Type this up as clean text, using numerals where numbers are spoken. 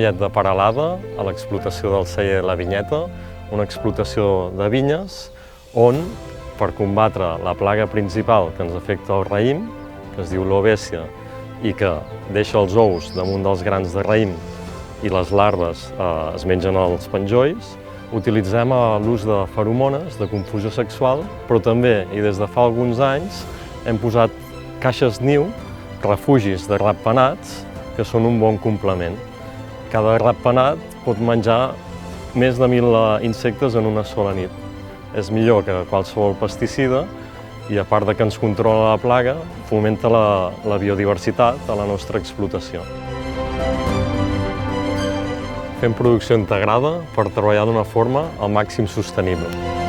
mollet de Peralada, a l'explotació del celler La Vinyeta, una explotació de vinyes on, per combatre la plaga principal que ens afecta el raïm, que es diu l'ovècia i que deixa els ous damunt dels grans de raïm i les larves es mengen els penjolls, utilitzem l'ús de feromones, de confusió sexual, però també, i des de fa alguns anys, hem posat caixes niu, refugis de ratpenats, que són un bon complement. Cada ratpenat pot menjar més de 1.000 insectes en una sola nit. És millor que qualsevol pesticida i, a part de que ens controla la plaga, fomenta la biodiversitat a la nostra explotació. Fem producció integrada per treballar d'una forma al màxim sostenible.